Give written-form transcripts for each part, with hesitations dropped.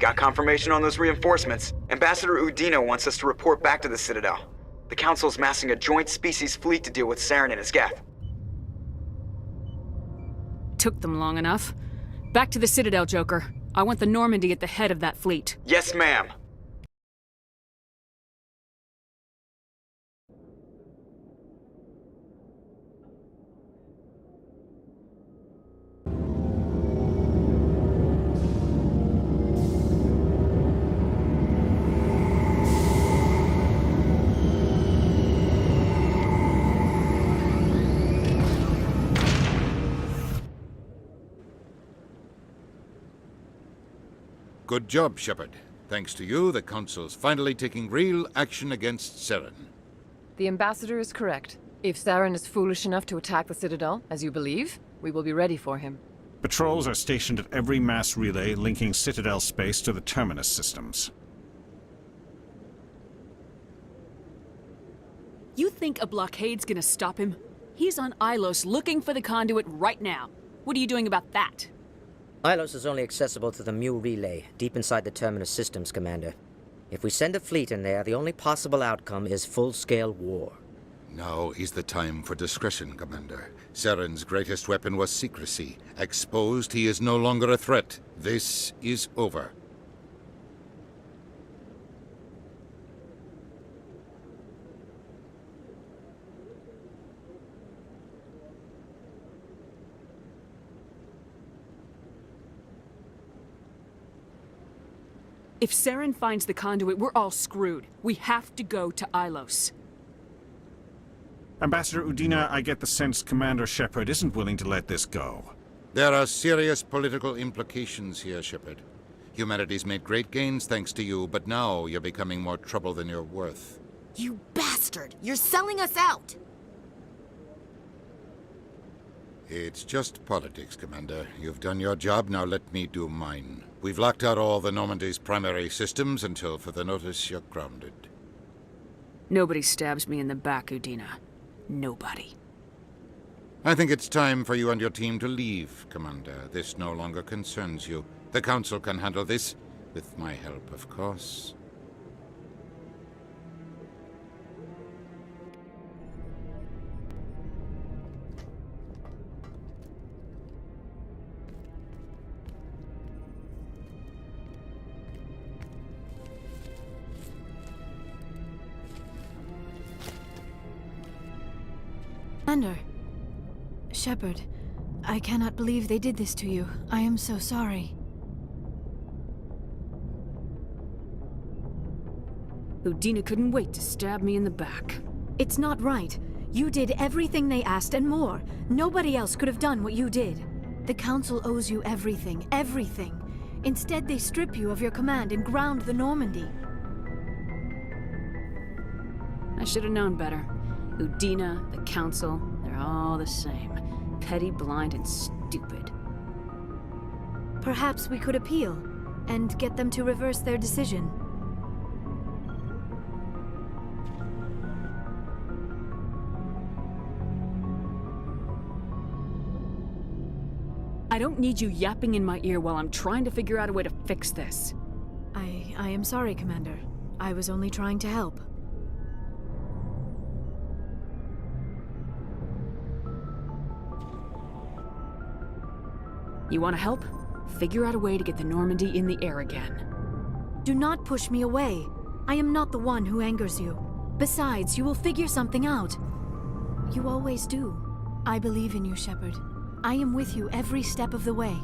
Got confirmation on those reinforcements. Ambassador Udina wants us to report back to the Citadel. The Council's massing a joint species fleet to deal with Saren and his Geth. Took them long enough. Back to the Citadel, Joker. I want the Normandy at the head of that fleet. Yes, ma'am. Good job, Shepard. Thanks to you, the Council's finally taking real action against Saren. The Ambassador is correct. If Saren is foolish enough to attack the Citadel, as you believe, we will be ready for him. Patrols are stationed at every mass relay linking Citadel space to the Terminus systems. You think a blockade's gonna stop him? He's on Ilos looking for the conduit right now. What are you doing about that? Ilos is only accessible to the Mu relay, deep inside the Terminus systems, Commander. If we send a fleet in there, the only possible outcome is full-scale war. Now is the time for discretion, Commander. Saren's greatest weapon was secrecy. Exposed, he is no longer a threat. This is over. If Saren finds the conduit, we're all screwed. We have to go to Ilos. Ambassador Udina, I get the sense Commander Shepard isn't willing to let this go. There are serious political implications here, Shepard. Humanity's made great gains thanks to you, but now you're becoming more trouble than you're worth. You bastard! You're selling us out! It's just politics, Commander. You've done your job, now let me do mine. We've locked out all the Normandy's primary systems until further notice you're grounded. Nobody stabs me in the back, Udina. Nobody. I think it's time for you and your team to leave, Commander. This no longer concerns you. The Council can handle this, with my help, of course. Commander. Shepard, I cannot believe they did this to you. I am so sorry. Udina couldn't wait to stab me in the back. It's not right. You did everything they asked and more. Nobody else could have done what you did. The Council owes you everything, everything. Instead, they strip you of your command and ground the Normandy. I should have known better. Udina, the Council, they're all the same. Petty, blind, and stupid. Perhaps we could appeal, and get them to reverse their decision. I don't need you yapping in my ear while I'm trying to figure out a way to fix this. I am sorry, Commander. I was only trying to help. You want to help? Figure out a way to get the Normandy in the air again. Do not push me away. I am not the one who angers you. Besides, you will figure something out. You always do. I believe in you, Shepard. I am with you every step of the way.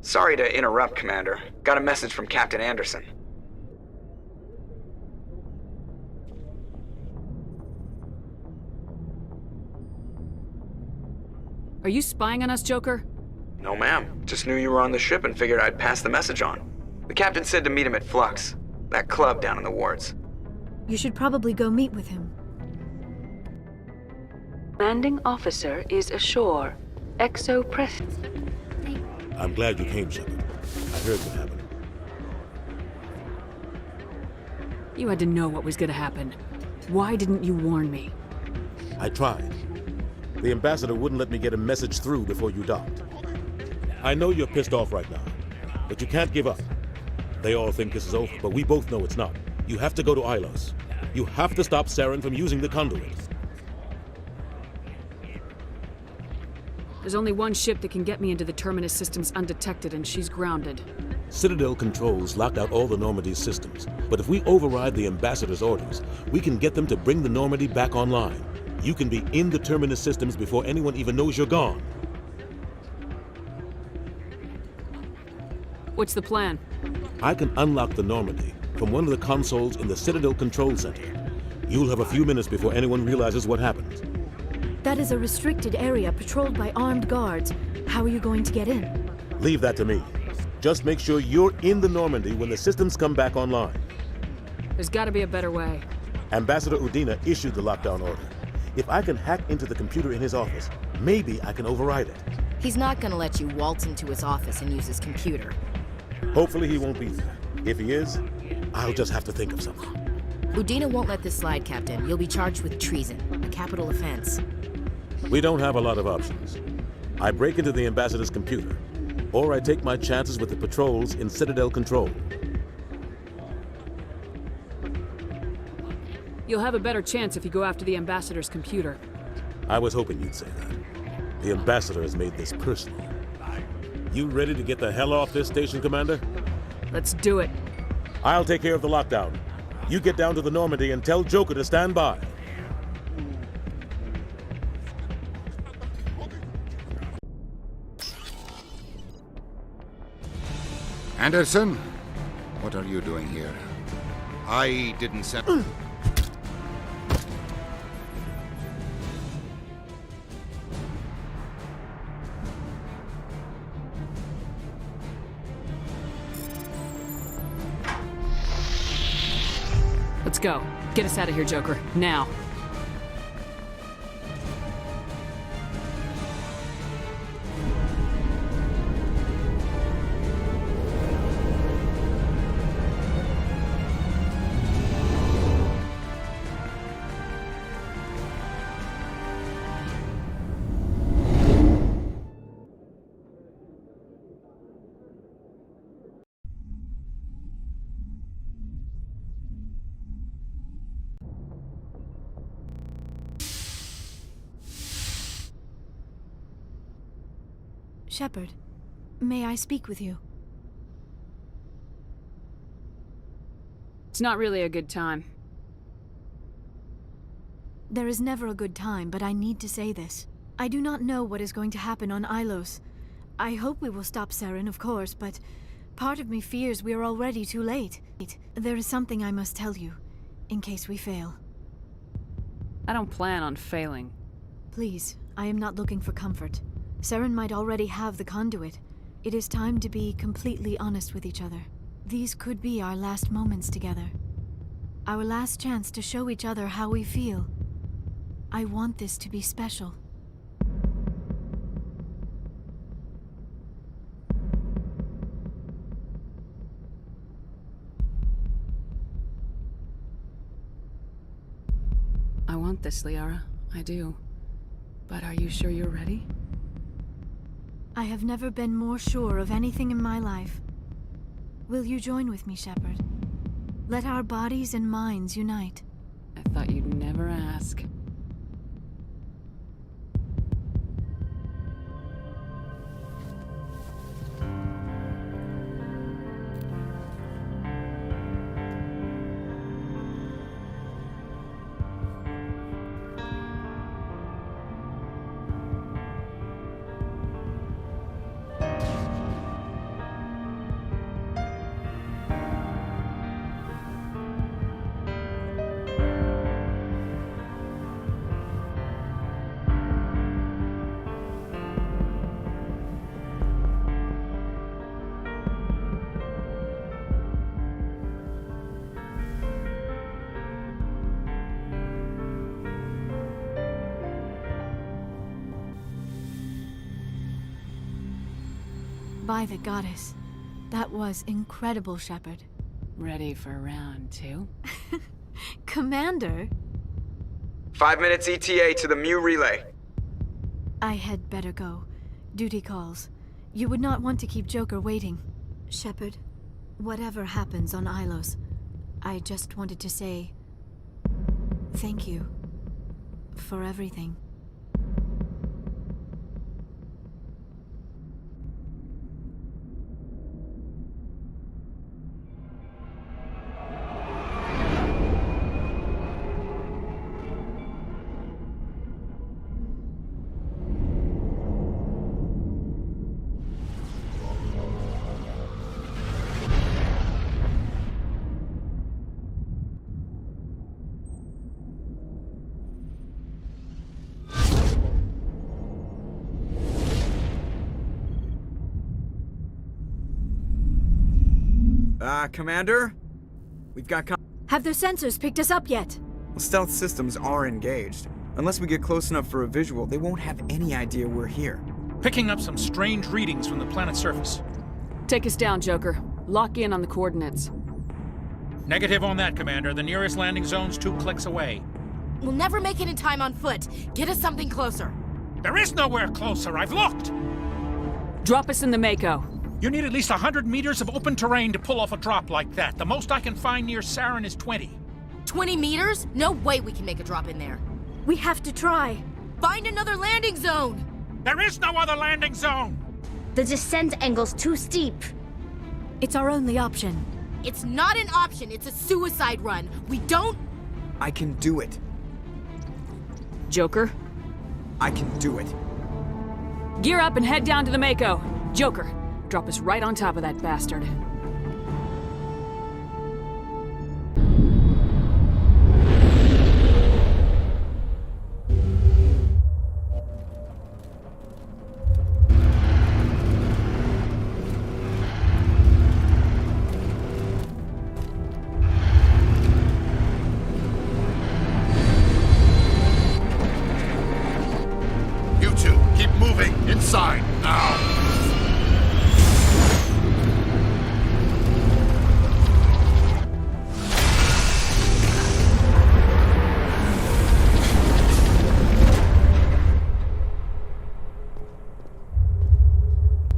Sorry to interrupt, Commander. Got a message from Captain Anderson. Are you spying on us, Joker? No, ma'am. Just knew you were on the ship and figured I'd pass the message on. The captain said to meet him at Flux, that club down in the wards. You should probably go meet with him. Commanding officer is ashore. Exo press. I'm glad you came, Shepard. I heard what happened. You had to know what was gonna happen. Why didn't you warn me? I tried. The ambassador wouldn't let me get a message through before you docked. I know you're pissed off right now, but you can't give up. They all think this is over, but we both know it's not. You have to go to Ilos. You have to stop Saren from using the conduit. There's only one ship that can get me into the Terminus systems undetected, and she's grounded. Citadel controls locked out all the Normandy's systems, but if we override the ambassador's orders, we can get them to bring the Normandy back online. You can be in the Terminus systems before anyone even knows you're gone. What's the plan? I can unlock the Normandy from one of the consoles in the Citadel Control Center. You'll have a few minutes before anyone realizes what happened. That is a restricted area patrolled by armed guards. How are you going to get in? Leave that to me. Just make sure you're in the Normandy when the systems come back online. There's gotta be a better way. Ambassador Udina issued the lockdown order. If I can hack into the computer in his office, maybe I can override it. He's not gonna let you waltz into his office and use his computer. Hopefully he won't be there. If he is, I'll just have to think of something. Udina won't let this slide, Captain. You'll be charged with treason, a capital offense. We don't have a lot of options. I break into the ambassador's computer, or I take my chances with the patrols in Citadel Control. You'll have a better chance if you go after the ambassador's computer. I was hoping you'd say that. The ambassador has made this personal. You ready to get the hell off this station, Commander? Let's do it. I'll take care of the lockdown. You get down to the Normandy and tell Joker to stand by. Anderson, what are you doing here? I didn't send... Let's go. Get us out of here, Joker. Now. Shepard, may I speak with you? It's not really a good time. There is never a good time, but I need to say this. I do not know what is going to happen on Ilos. I hope we will stop Saren, of course, but part of me fears we are already too late. There is something I must tell you, in case we fail. I don't plan on failing. Please, I am not looking for comfort. Saren might already have the conduit. It is time to be completely honest with each other. These could be our last moments together. Our last chance to show each other how we feel. I want this to be special. I want this, Liara. I do. But are you sure you're ready? I have never been more sure of anything in my life. Will you join with me, Shepard? Let our bodies and minds unite. I thought you'd never ask. By the goddess. That was incredible, Shepard. Ready for round 2? Commander? 5 minutes ETA to the Mu relay. I had better go. Duty calls. You would not want to keep Joker waiting. Shepard, whatever happens on Ilos, I just wanted to say thank you for everything. Commander? We've got Have their sensors picked us up yet? stealth systems are engaged. Unless we get close enough for a visual, they won't have any idea we're here. Picking up some strange readings from the planet's surface. Take us down, Joker. Lock in on the coordinates. Negative on that, Commander. The nearest landing zone's 2 clicks away. We'll never make it in time on foot. Get us something closer. There is nowhere closer. I've looked. Drop us in the Mako. You need at least 100 meters of open terrain to pull off a drop like that. The most I can find near Saren is 20. 20 meters? No way we can make a drop in there. We have to try. Find another landing zone! There is no other landing zone! The descent angle's too steep. It's our only option. It's not an option, it's a suicide run. We don't... I can do it. Joker, I can do it. gear up and head down to the Mako. Joker, drop us right on top of that bastard. You two, keep moving inside now.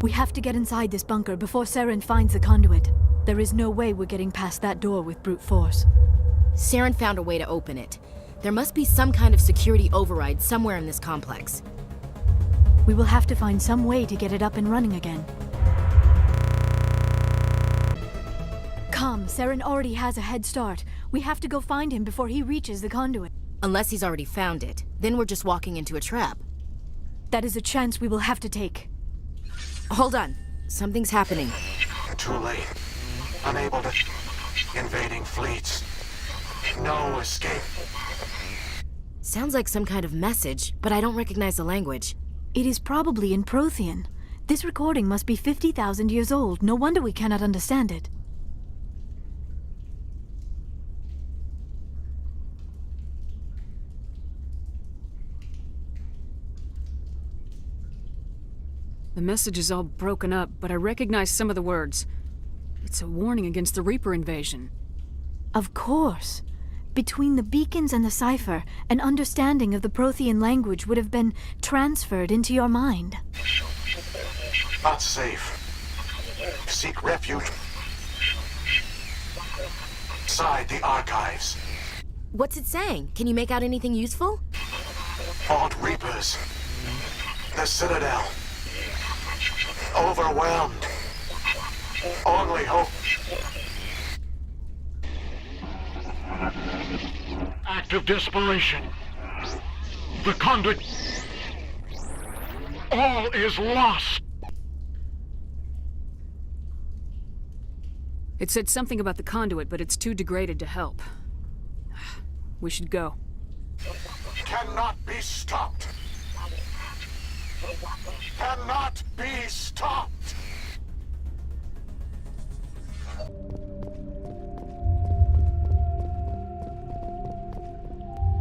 We have to get inside this bunker before Saren finds the conduit. There is no way we're getting past that door with brute force. Saren found a way to open it. There must be some kind of security override somewhere in this complex. We will have to find some way to get it up and running again. Come, Saren already has a head start. We have to go find him before he reaches the conduit. Unless he's already found it. Then we're just walking into a trap. That is a chance we will have to take. Hold on. Something's happening. Too late. Unable to... Invading fleets. No escape. Sounds like some kind of message, but I don't recognize the language. It is probably in Prothean. This recording must be 50,000 years old. No wonder we cannot understand it. The message is all broken up, but I recognize some of the words. It's a warning against the Reaper invasion. Of course. Between the beacons and the cipher, an understanding of the Prothean language would have been transferred into your mind. Not safe. Seek refuge. Inside the archives. What's it saying? Can you make out anything useful? Fought Reapers. The Citadel. Overwhelmed. Only hope. Act of desperation. The conduit. All is lost. It said something about the conduit, but it's too degraded to help. We should go. Cannot be stopped. Cannot be stopped.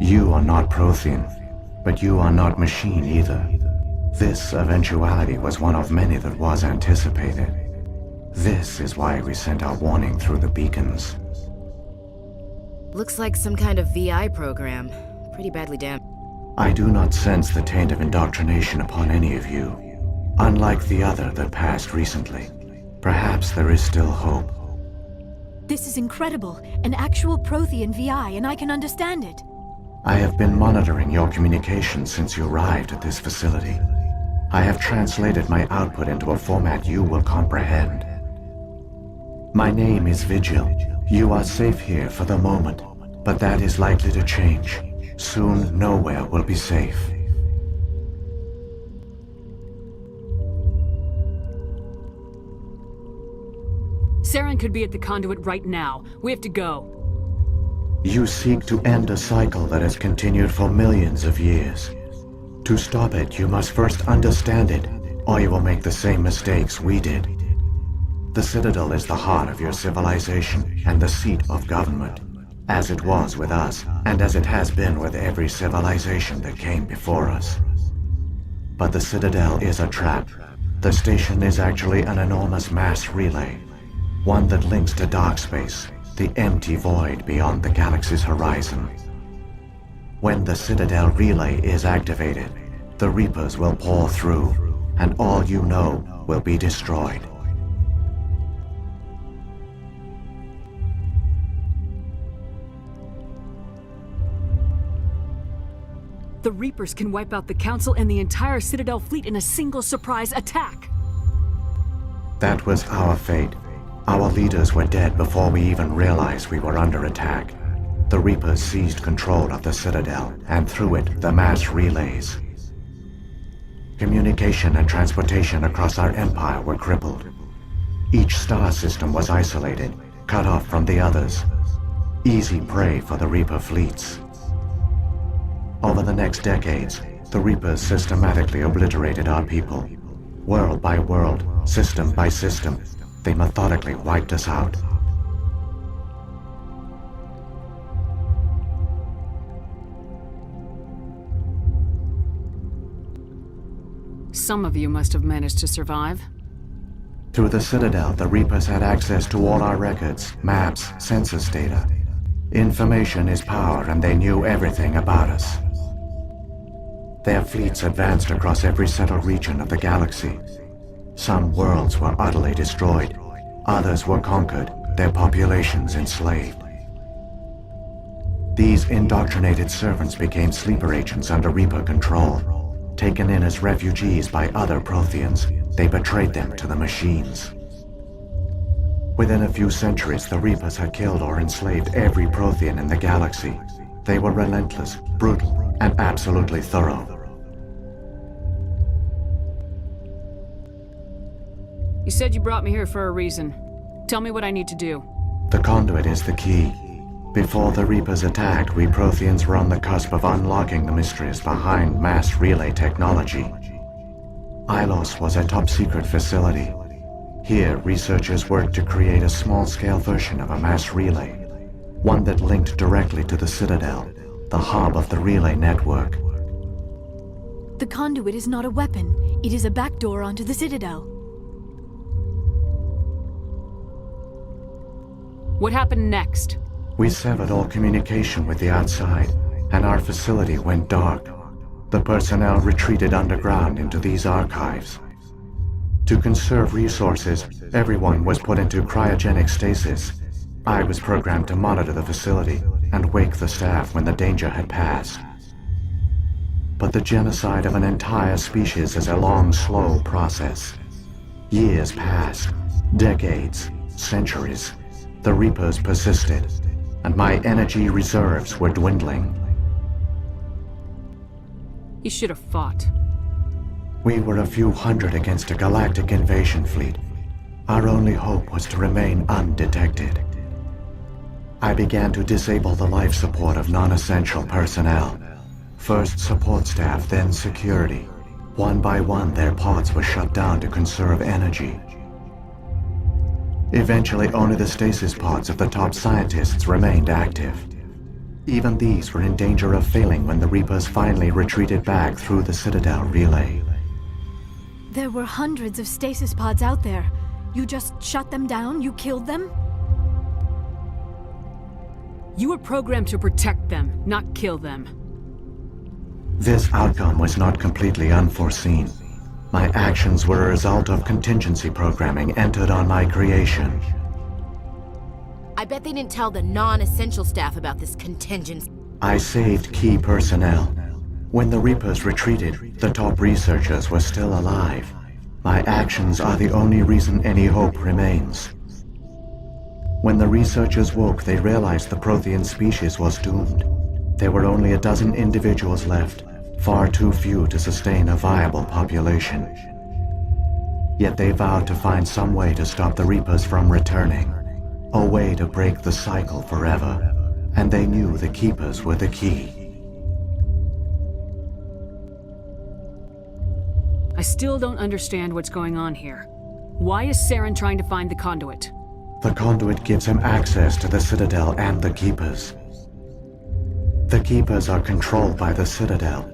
You are not Prothean, but you are not machine either. This eventuality was one of many that was anticipated. This is why we sent our warning through the beacons. Looks like some kind of VI program. Pretty badly damaged. I do not sense the taint of indoctrination upon any of you, unlike the other that passed recently. Perhaps there is still hope. This is incredible. An actual Prothean VI, and I can understand it. I have been monitoring your communications since you arrived at this facility. I have translated my output into a format you will comprehend. My name is Vigil. You are safe here for the moment, but that is likely to change. Soon, nowhere will be safe. Saren could be at the conduit right now. We have to go. You seek to end a cycle that has continued for millions of years. To stop it, you must first understand it, or you will make the same mistakes we did. The Citadel is the heart of your civilization and the seat of government, as it was with us, and as it has been with every civilization that came before us. But the Citadel is a trap. The station is actually an enormous mass relay, one that links to dark space, the empty void beyond the galaxy's horizon. When the Citadel relay is activated, the Reapers will pour through, and all you know will be destroyed. The Reapers can wipe out the Council and the entire Citadel fleet in a single surprise attack. That was our fate. Our leaders were dead before we even realized we were under attack. The Reapers seized control of the Citadel, and through it, the mass relays. Communication and transportation across our empire were crippled. Each star system was isolated, cut off from the others. Easy prey for the Reaper fleets. Over the next decades, the Reapers systematically obliterated our people. World by world, system by system, they methodically wiped us out. Some of you must have managed to survive. Through the Citadel, the Reapers had access to all our records, maps, census data. Information is power, and they knew everything about us. Their fleets advanced across every settled region of the galaxy. Some worlds were utterly destroyed. Others were conquered, their populations enslaved. These indoctrinated servants became sleeper agents under Reaper control. Taken in as refugees by other Protheans, they betrayed them to the machines. Within a few centuries, the Reapers had killed or enslaved every Prothean in the galaxy. They were relentless, brutal, and absolutely thorough. You said you brought me here for a reason. Tell me what I need to do. The conduit is the key. Before the Reapers attacked, we Protheans were on the cusp of unlocking the mysteries behind mass relay technology. Ilos was a top-secret facility. Here, researchers worked to create a small-scale version of a mass relay, one that linked directly to the Citadel, the hub of the relay network. The conduit is not a weapon. It is a backdoor onto the Citadel. What happened next? We severed all communication with the outside, and our facility went dark. The personnel retreated underground into these archives. To conserve resources, everyone was put into cryogenic stasis. I was programmed to monitor the facility and wake the staff when the danger had passed. But the genocide of an entire species is a long, slow process. Years passed, decades, centuries. The Reapers persisted, and my energy reserves were dwindling. You should have fought. We were a few hundred against a galactic invasion fleet. Our only hope was to remain undetected. I began to disable the life support of non-essential personnel. First support staff, then security. One by one, their pods were shut down to conserve energy. Eventually, only the stasis pods of the top scientists remained active. Even these were in danger of failing when the Reapers finally retreated back through the Citadel relay. There were hundreds of stasis pods out there. You just shut them down? You killed them? You were programmed to protect them, not kill them. This outcome was not completely unforeseen. My actions were a result of contingency programming entered on my creation. I bet they didn't tell the non-essential staff about this contingency. I saved key personnel. When the Reapers retreated, the top researchers were still alive. My actions are the only reason any hope remains. When the researchers woke, they realized the Prothean species was doomed. There were only a dozen individuals left, far too few to sustain a viable population. Yet they vowed to find some way to stop the Reapers from returning, a way to break the cycle forever, and they knew the Keepers were the key. I still don't understand what's going on here. Why is Saren trying to find the conduit? The conduit gives him access to the Citadel and the Keepers. The Keepers are controlled by the Citadel.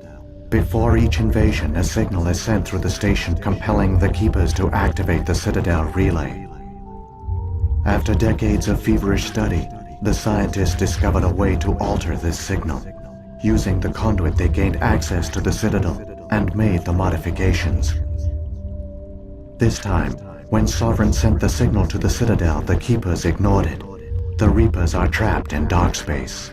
Before each invasion, a signal is sent through the station compelling the Keepers to activate the Citadel relay. After decades of feverish study, the scientists discovered a way to alter this signal. Using the conduit, they gained access to the Citadel and made the modifications. This time, when Sovereign sent the signal to the Citadel, the Keepers ignored it. The Reapers are trapped in dark space.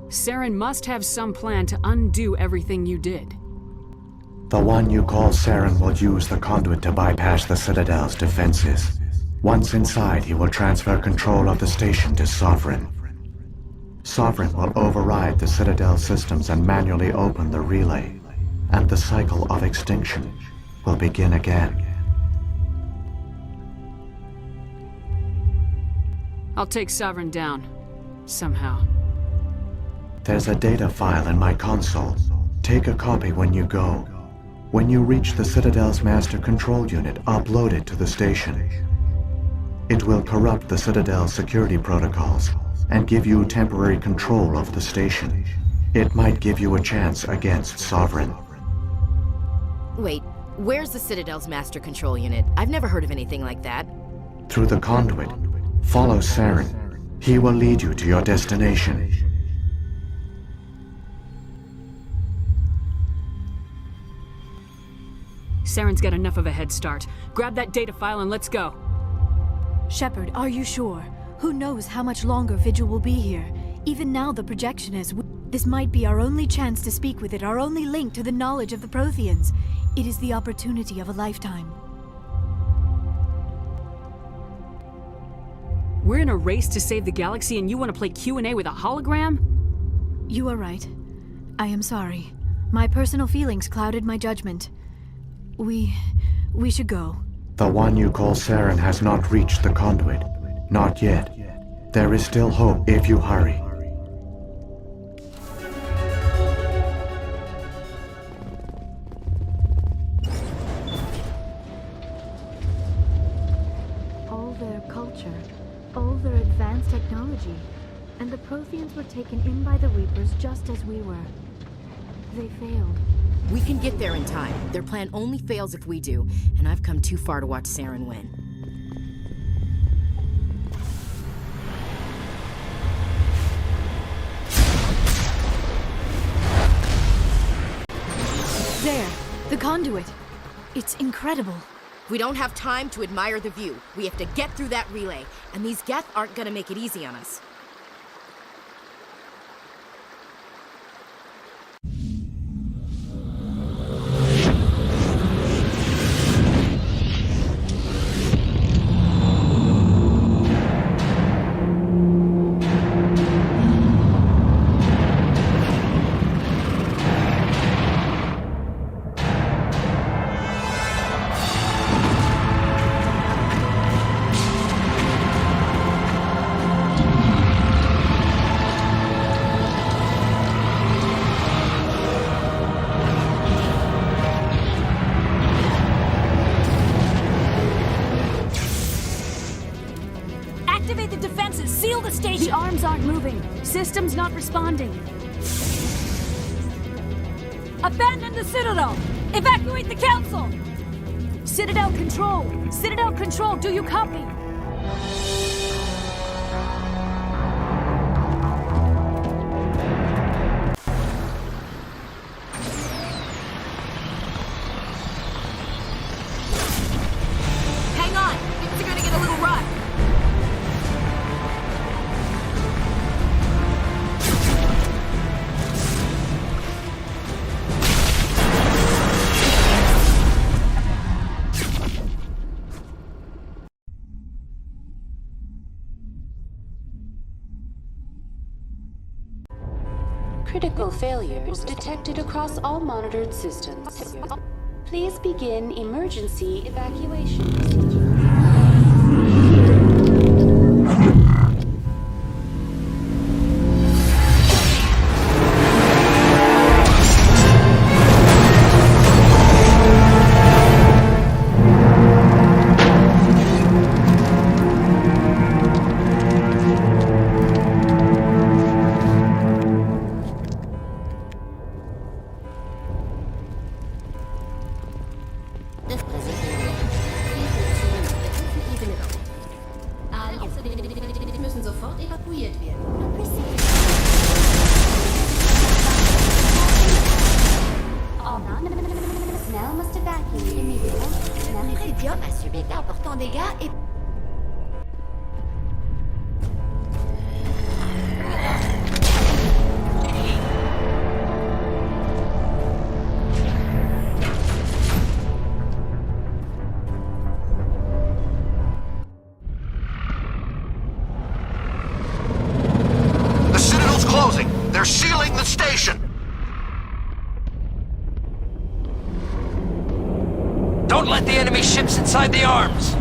Saren must have some plan to undo everything you did. The one you call Saren will use the conduit to bypass the Citadel's defenses. Once inside, he will transfer control of the station to Sovereign. Sovereign will override the Citadel systems and manually open the relay, and the cycle of extinction will begin again. I'll take Sovereign down. Somehow. There's a data file in my console. Take a copy when you go. When you reach the Citadel's master control unit, upload it to the station. It will corrupt the Citadel's security protocols and give you temporary control of the station. It might give you a chance against Sovereign. Wait, where's the Citadel's master control unit? I've never heard of anything like that. Through the conduit, follow Saren. He will lead you to your destination. Saren's got enough of a head start. Grab that data file and let's go. Shepard, are you sure? Who knows how much longer Vigil will be here? Even now the projection is... This might be our only chance to speak with it, our only link to the knowledge of the Protheans. It is the opportunity of a lifetime. We're in a race to save the galaxy and you want to play Q&A with a hologram? You are right. I am sorry. My personal feelings clouded my judgment. We should go. The one you call Saren has not reached the conduit. Not yet. There is still hope if you hurry. All their culture, all their advanced technology, and the Protheans were taken in by the Reapers just as we were. They failed. We can get there in time. Their plan only fails if we do, and I've come too far to watch Saren win. There! The conduit! It's incredible. We don't have time to admire the view. We have to get through that relay, and these Geth aren't gonna make it easy on us. System's not responding. Abandon the Citadel! Evacuate the Council! Citadel Control! Citadel Control, do you copy? Hang on! Things are gonna get a little rough. Critical failures detected across all monitored systems. Please begin emergency evacuation procedure. Müssen sofort evakuiert werden. Now must evacuate immediately. L'Iridium a subi d'importants dégâts et... The Citadel's closing. They're sealing the station. Don't let the enemy ships inside the arms!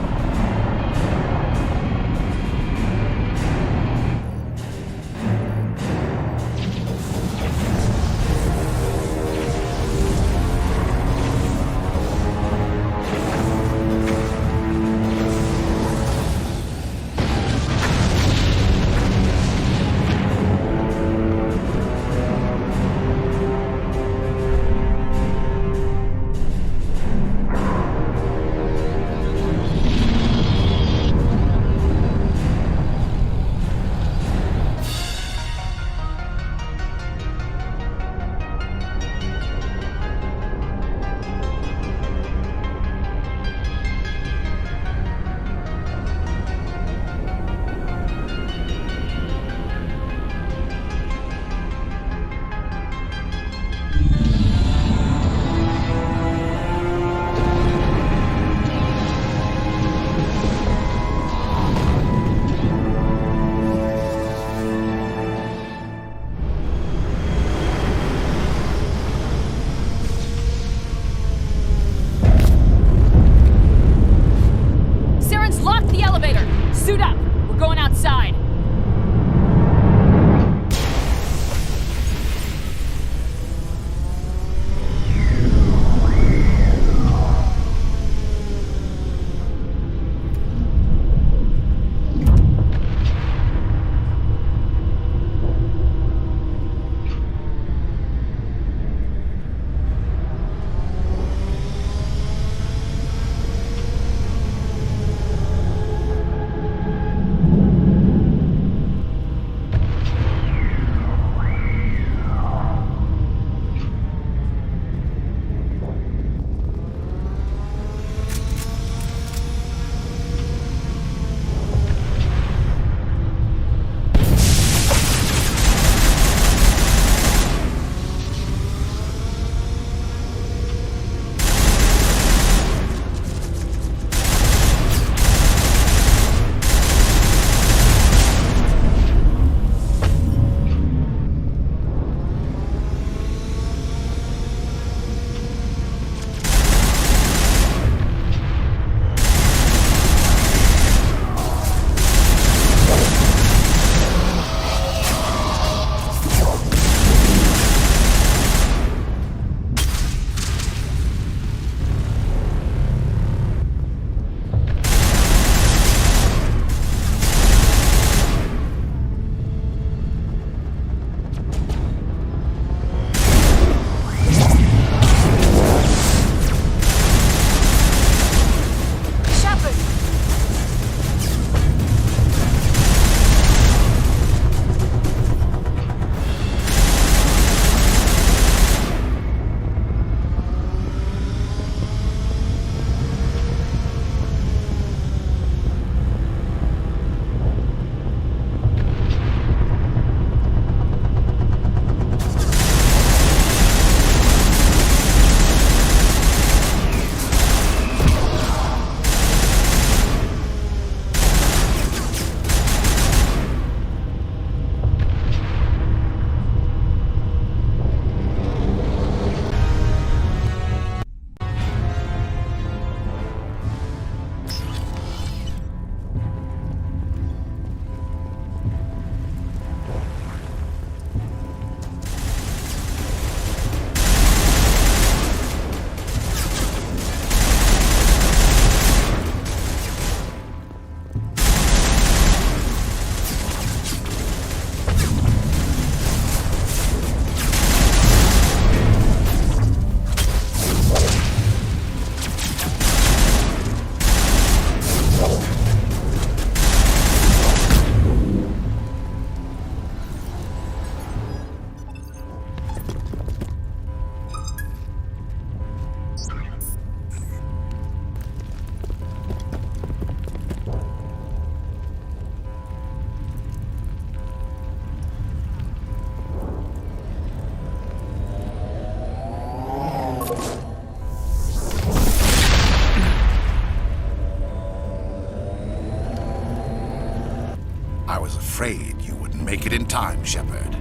in time, Shepard.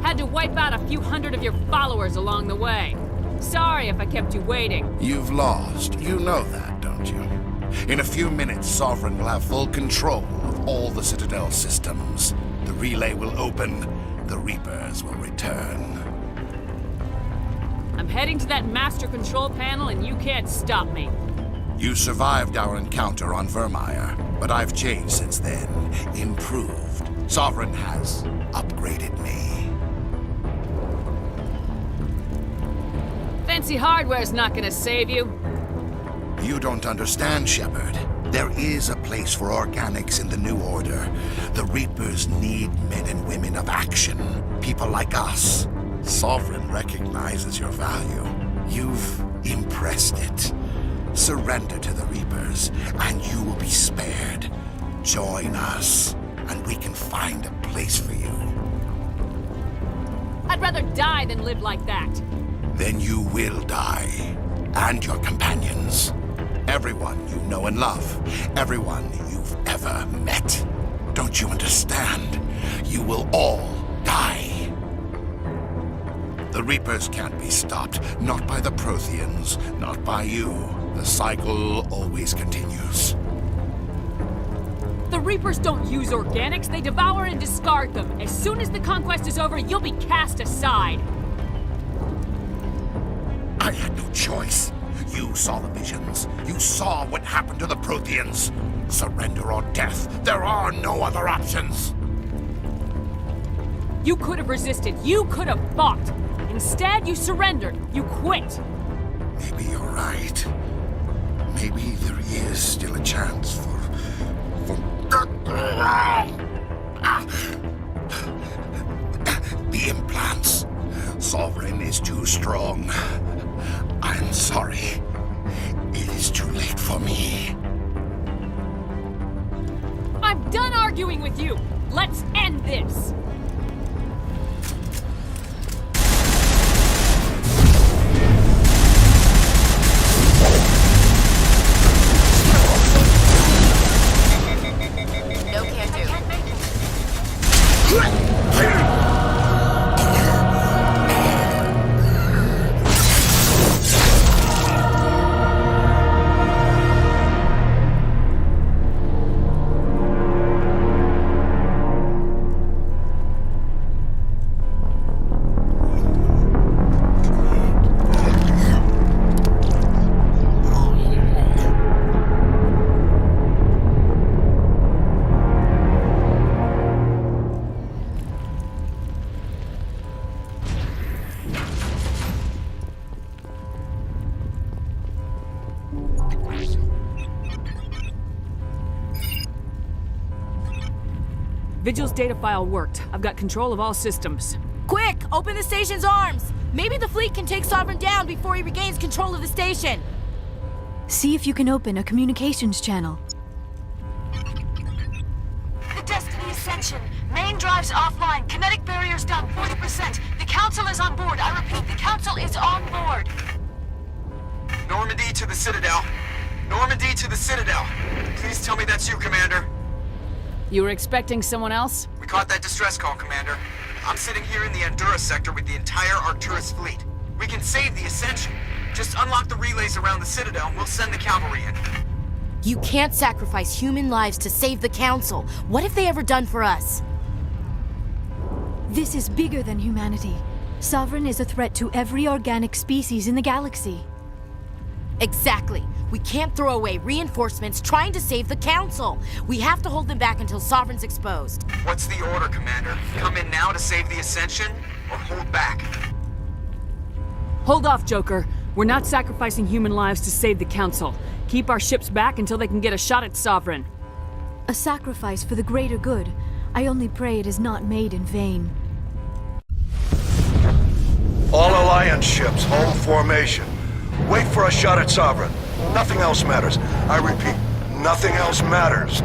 Had to wipe out a few hundred of your followers along the way. Sorry if I kept you waiting. You've lost. You know that, don't you? In a few minutes, Sovereign will have full control of all the Citadel systems. The relay will open. The Reapers will return. I'm heading to that master control panel and you can't stop me. You survived our encounter on Vermeer, but I've changed since then. Improved. Sovereign has upgraded me. Fancy hardware's not gonna save you. You don't understand, Shepard. There is a place for organics in the New Order. The Reapers need men and women of action. People like us. Sovereign recognizes your value. You've impressed it. Surrender to the Reapers, and you will be spared. Join us, and we can find a place for you. I'd rather die than live like that. Then you will die. And your companions. Everyone you know and love. Everyone you've ever met. Don't you understand? You will all die. The Reapers can't be stopped. Not by the Protheans. Not by you. The cycle always continues. The Reapers don't use organics. They devour and discard them. As soon as the conquest is over, you'll be cast aside. I had no choice. You saw the visions. You saw what happened to the Protheans. Surrender or death. There are no other options. You could have resisted. You could have fought. Instead, you surrendered. You quit. Maybe you're right. Maybe there is still a chance for... The implants. Sovereign is too strong. I'm sorry. It is too late for me. I'm done arguing with you. Let's end this. No can do. Vigil's data file worked. I've got control of all systems. Quick! Open the station's arms! Maybe the fleet can take Sovereign down before he regains control of the station. See if you can open a communications channel. The Destiny Ascension. Main drives offline. Kinetic barriers down 40%. The Council is on board. I repeat, the Council is on board. Normandy to the Citadel. Normandy to the Citadel. Please tell me that's you, Commander. You were expecting someone else? We caught that distress call, Commander. I'm sitting here in the Endura sector with the entire Arcturus fleet. We can save the Ascension. Just unlock the relays around the Citadel and we'll send the cavalry in. You can't sacrifice human lives to save the Council. What have they ever done for us? This is bigger than humanity. Sovereign is a threat to every organic species in the galaxy. Exactly. We can't throw away reinforcements trying to save the Council. We have to hold them back until Sovereign's exposed. What's the order, Commander? Come in now to save the Ascension, or hold back? Hold off, Joker. We're not sacrificing human lives to save the Council. Keep our ships back until they can get a shot at Sovereign. A sacrifice for the greater good. I only pray it is not made in vain. All Alliance ships, hold formation. Wait for a shot at Sovereign. Nothing else matters. I repeat, nothing else matters.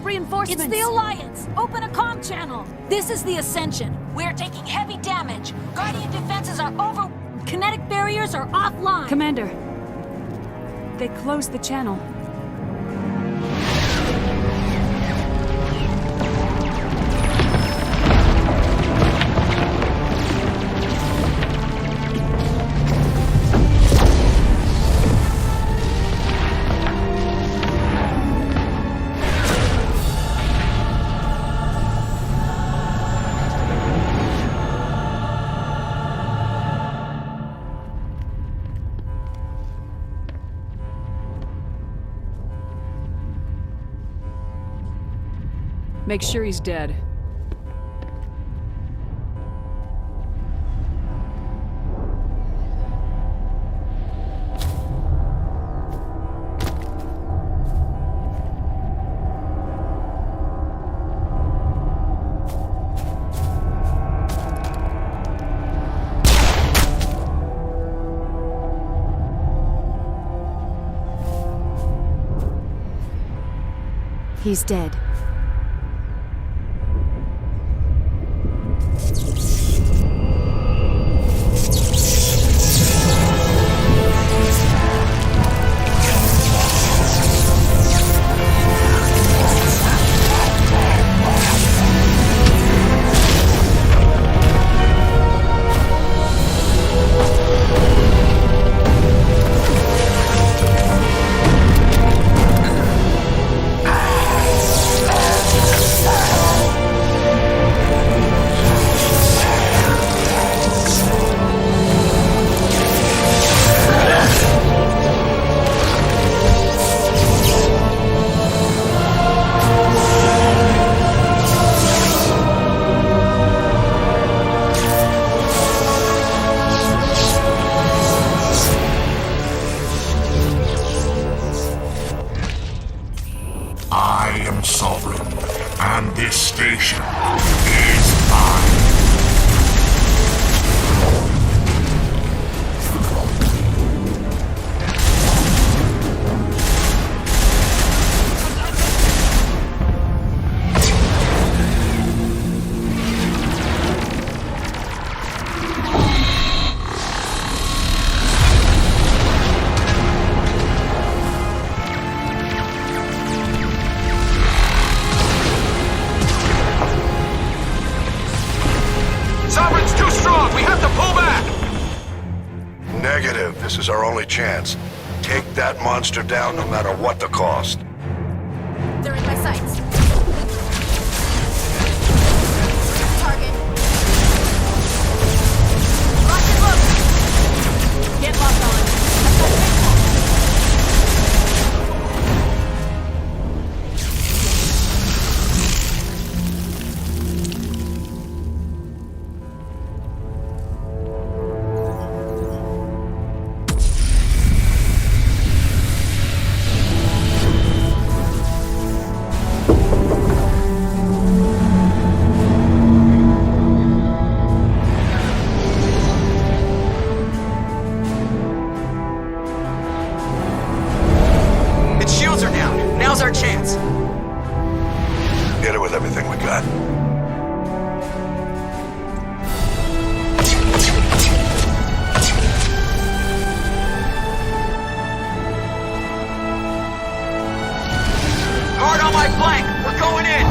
reinforcements. It's the Alliance! Open a comm channel! This is the Ascension. We're taking heavy damage. Guardian defenses are over... Kinetic barriers are offline. Commander, they closed the channel. Make sure he's dead. He's dead. This is our only chance. Take that monster down no matter what the cost. They're in my sights. Target. Lock and look! Get locked on. Our chance. Hit it with everything we got. Guard on my flank. We're going in.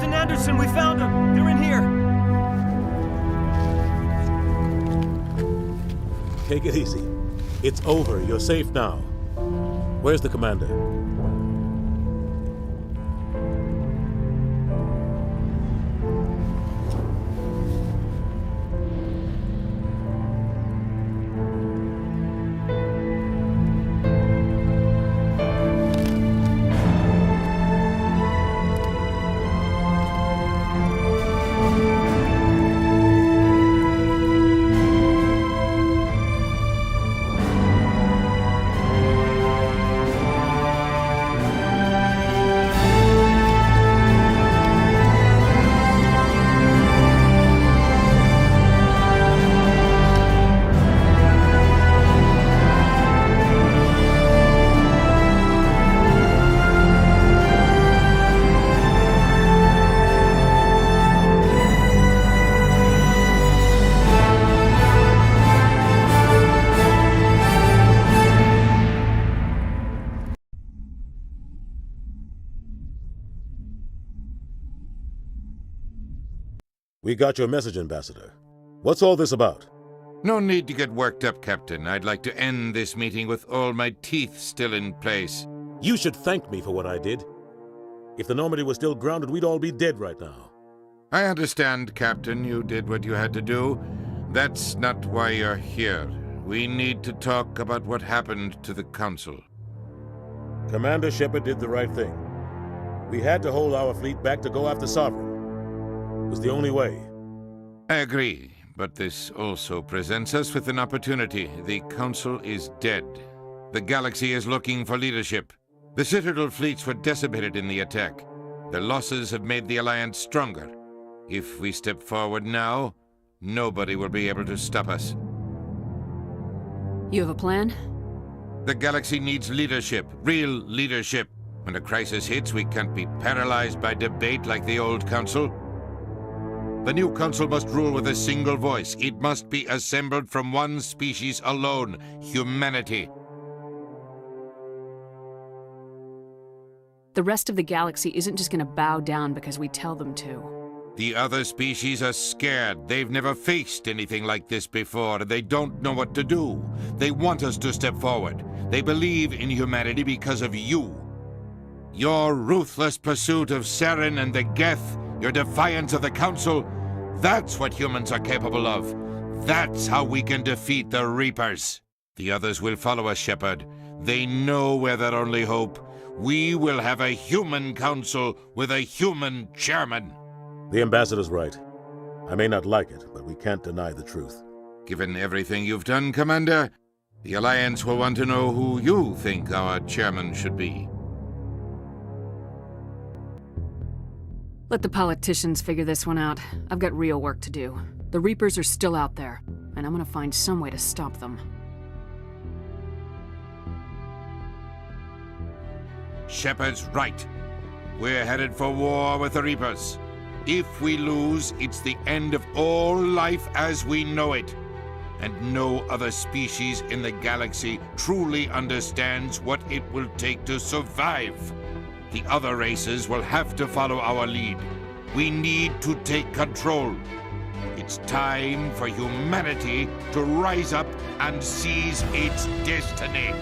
Captain Anderson, we found them! They're in here! Take it easy. It's over. You're safe now. Where's the commander? We got your message, Ambassador. What's all this about? No need to get worked up, Captain. I'd like to end this meeting with all my teeth still in place. You should thank me for what I did. If the Normandy was still grounded, we'd all be dead right now. I understand, Captain. You did what you had to do. That's not why you're here. We need to talk about what happened to the Council. Commander Shepard did the right thing. We had to hold our fleet back to go after Sovereign. It was the only way. I agree, but this also presents us with an opportunity. The Council is dead. The galaxy is looking for leadership. The Citadel fleets were decimated in the attack. Their losses have made the Alliance stronger. If we step forward now, nobody will be able to stop us. You have a plan? The galaxy needs leadership, real leadership. When a crisis hits, we can't be paralyzed by debate like the old Council. The new Council must rule with a single voice. It must be assembled from one species alone, humanity. The rest of the galaxy isn't just gonna bow down because we tell them to. The other species are scared. They've never faced anything like this before, and they don't know what to do. They want us to step forward. They believe in humanity because of you. Your ruthless pursuit of Saren and the Geth, your defiance of the Council, that's what humans are capable of. That's how we can defeat the Reapers. The others will follow us, Shepard. They know we're their only hope. We will have a human council with a human chairman. The Ambassador's right. I may not like it, but we can't deny the truth. Given everything you've done, Commander, the Alliance will want to know who you think our chairman should be. Let the politicians figure this one out. I've got real work to do. The Reapers are still out there, and I'm gonna find some way to stop them. Shepard's right. We're headed for war with the Reapers. If we lose, it's the end of all life as we know it. And no other species in the galaxy truly understands what it will take to survive. The other races will have to follow our lead. We need to take control. It's time for humanity to rise up and seize its destiny.